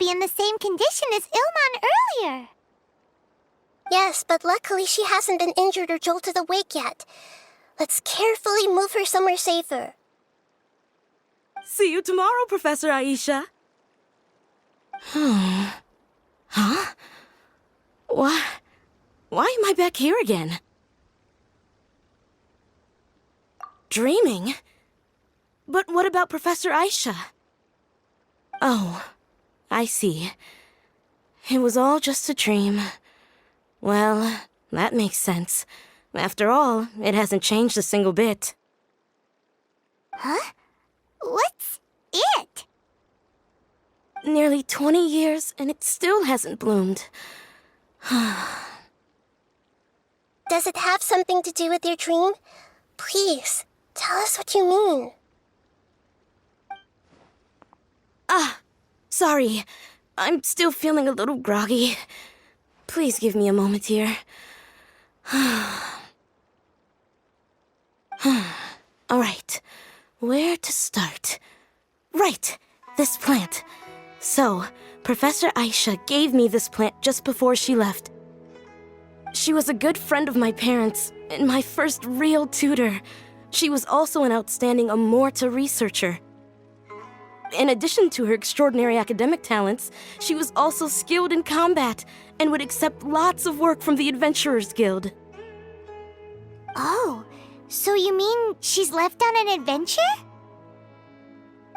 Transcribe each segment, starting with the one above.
be in the same condition as Ilman earlier. Yes, but luckily she hasn't been injured or jolted awake yet. Let's carefully move her somewhere safer. See you tomorrow, Professor Aisha. Huh? Why am I back here again? Dreaming? But what about Professor Aisha? Oh, I see. It was all just a dream. Well, that makes sense. After all, it hasn't changed a single bit. Huh? What's it? Nearly 20 years, and it still hasn't bloomed. Does it have something to do with your dream? Please, tell us what you mean. Sorry. I'm still feeling a little groggy. Please give me a moment here. Alright, where to start? Right, this plant. So, Professor Aisha gave me this plant just before she left. She was a good friend of my parents, and my first real tutor. She was also an outstanding Amorta researcher. In addition to her extraordinary academic talents, she was also skilled in combat and would accept lots of work from the Adventurers Guild. Oh, so you mean she's left on an adventure?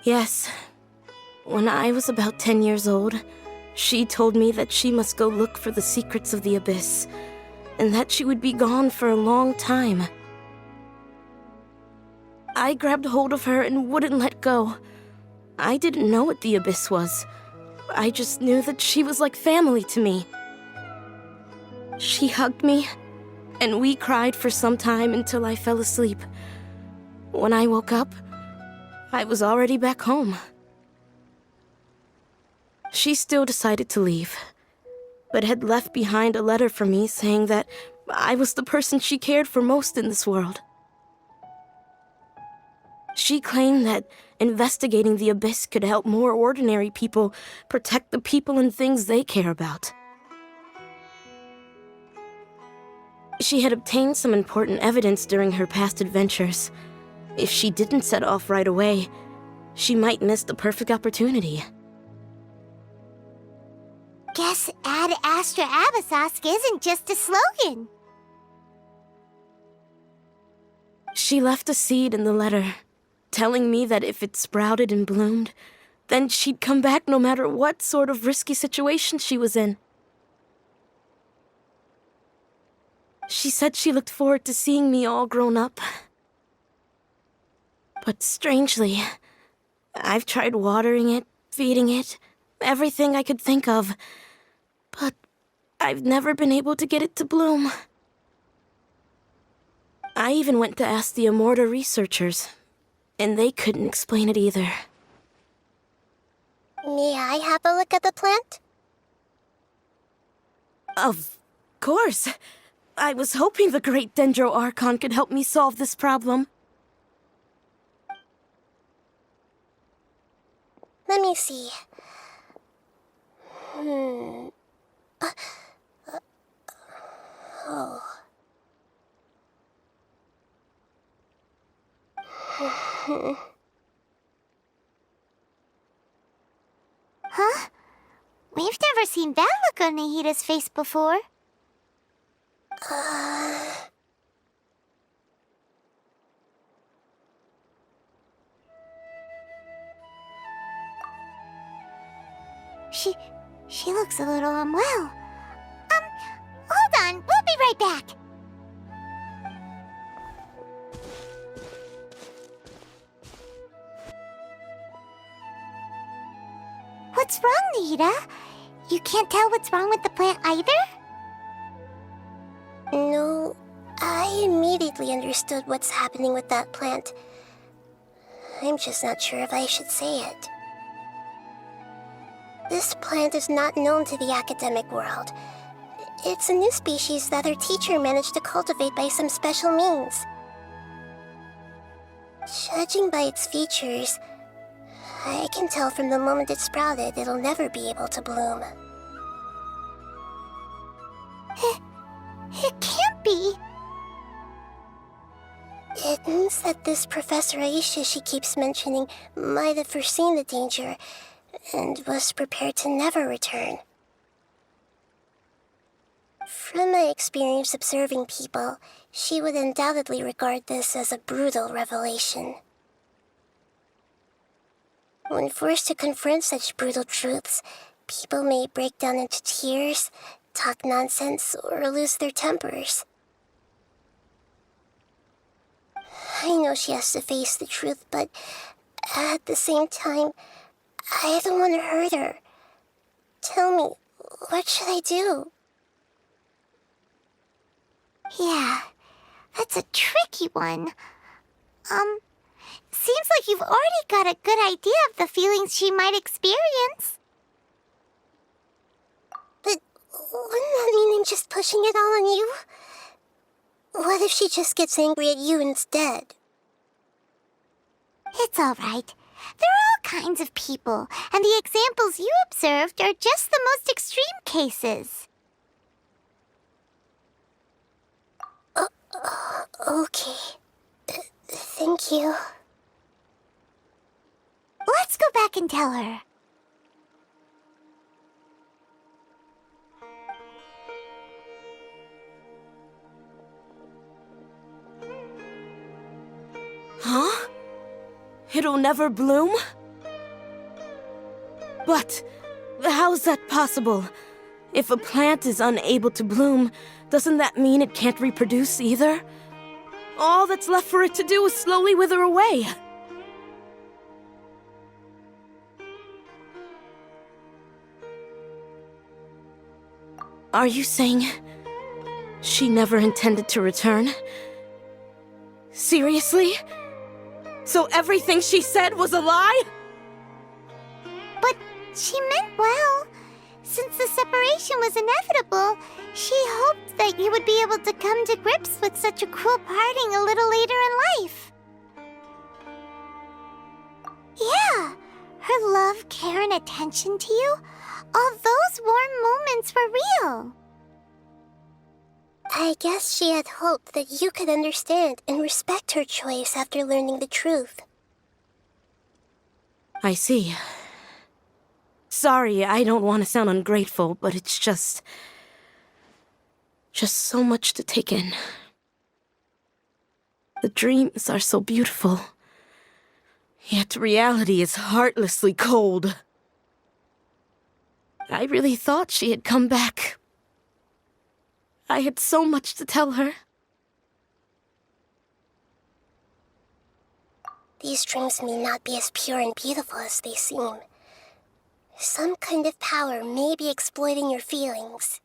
Yes. When I was about 10 years old, she told me that she must go look for the secrets of the Abyss, and that she would be gone for a long time. I grabbed hold of her and wouldn't let go. I didn't know what the Abyss was. I just knew that she was like family to me. She hugged me, and we cried for some time until I fell asleep. When I woke up, I was already back home. She still decided to leave, but had left behind a letter for me saying that I was the person she cared for most in this world. She claimed that investigating the Abyss could help more ordinary people protect the people and things they care about. She had obtained some important evidence during her past adventures. If she didn't set off right away, she might miss the perfect opportunity. Guess Ad Astra Abyssosque isn't just a slogan. She left a seed in the letter, telling me that if it sprouted and bloomed, then she'd come back no matter what sort of risky situation she was in. She said she looked forward to seeing me all grown up. But strangely, I've tried watering it, feeding it, everything I could think of, but I've never been able to get it to bloom. I even went to ask the Amorta researchers, and they couldn't explain it either. May I have a look at the plant? Of course. I was hoping the great Dendro Archon could help me solve this problem. Let me see. Huh? We've never seen that look on Nahida's face before. She looks a little unwell. Hold on, we'll be right back. What's wrong, Nahida? You can't tell what's wrong with the plant either? No, I immediately understood what's happening with that plant. I'm just not sure if I should say it. This plant is not known to the academic world. It's a new species that our teacher managed to cultivate by some special means. Judging by its features, I can tell from the moment it sprouted, it'll never be able to bloom. It can't be. It means that this Professor Aisha she keeps mentioning might have foreseen the danger and was prepared to never return. From my experience observing people, she would undoubtedly regard this as a brutal revelation. When forced to confront such brutal truths, people may break down into tears, talk nonsense, or lose their tempers. I know she has to face the truth, but at the same time, I don't want to hurt her. Tell me, what should I do? Yeah, that's a tricky one. Seems like you've already got a good idea of the feelings she might experience. But wouldn't that mean I'm just pushing it all on you? What if she just gets angry at you instead? It's all right. There are all kinds of people, and the examples you observed are just the most extreme cases. Okay. Thank you. Let's go back and tell her. Huh? It'll never bloom? But how's that possible? If a plant is unable to bloom, doesn't that mean it can't reproduce either? All that's left for it to do is slowly wither away. Are you saying she never intended to return? Seriously? So everything she said was a lie? But she meant well. Since the separation was inevitable, she hoped that you would be able to come to grips with such a cruel parting a little later in life. Yeah, her love, care, and attention to you, all those warm moments were real. I guess she had hoped that you could understand and respect her choice after learning the truth. I see. Sorry, I don't want to sound ungrateful, but it's just so much to take in. The dreams are so beautiful, yet reality is heartlessly cold. I really thought she had come back. I had so much to tell her. These dreams may not be as pure and beautiful as they seem. Some kind of power may be exploiting your feelings.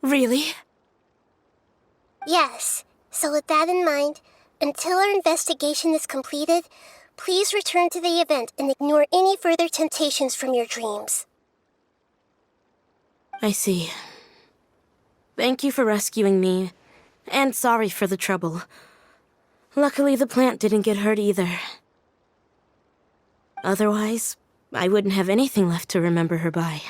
Really? Yes, so with that in mind, until our investigation is completed, please return to the event and ignore any further temptations from your dreams. I see. Thank you for rescuing me, and sorry for the trouble. Luckily, the plant didn't get hurt either. Otherwise, I wouldn't have anything left to remember her by.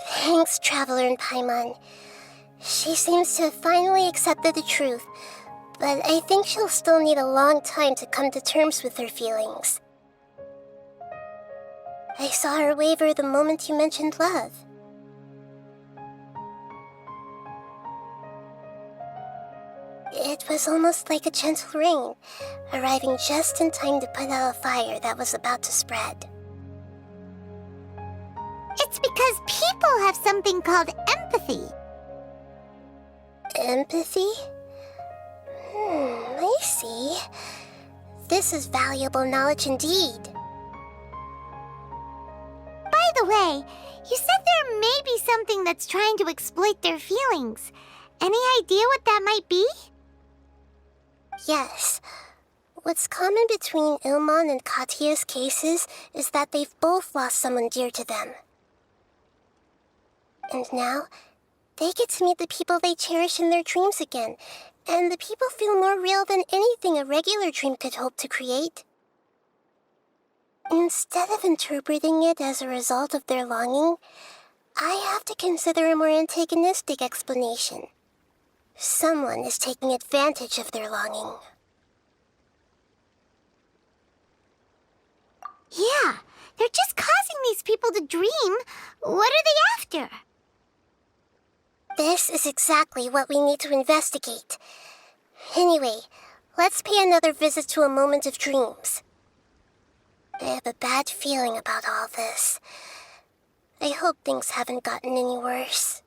Thanks, Traveler in Paimon. She seems to have finally accepted the truth, but I think she'll still need a long time to come to terms with her feelings. I saw her waver the moment you mentioned love. It was almost like a gentle rain, arriving just in time to put out a fire that was about to spread. It's because people have something called empathy. Empathy? I see. This is valuable knowledge indeed. By the way, you said there may be something that's trying to exploit their feelings. Any idea what that might be? Yes. What's common between Ilmon and Katya's cases is that they've both lost someone dear to them. And now, They get to meet the people they cherish in their dreams again, and the people feel more real than anything a regular dream could hope to create. Instead of interpreting it as a result of their longing, I have to consider a more antagonistic explanation. Someone is taking advantage of their longing. Yeah, they're just causing these people to dream. What are they after? This is exactly what we need to investigate. Anyway, let's pay another visit to a moment of dreams. I have a bad feeling about all this. I hope things haven't gotten any worse.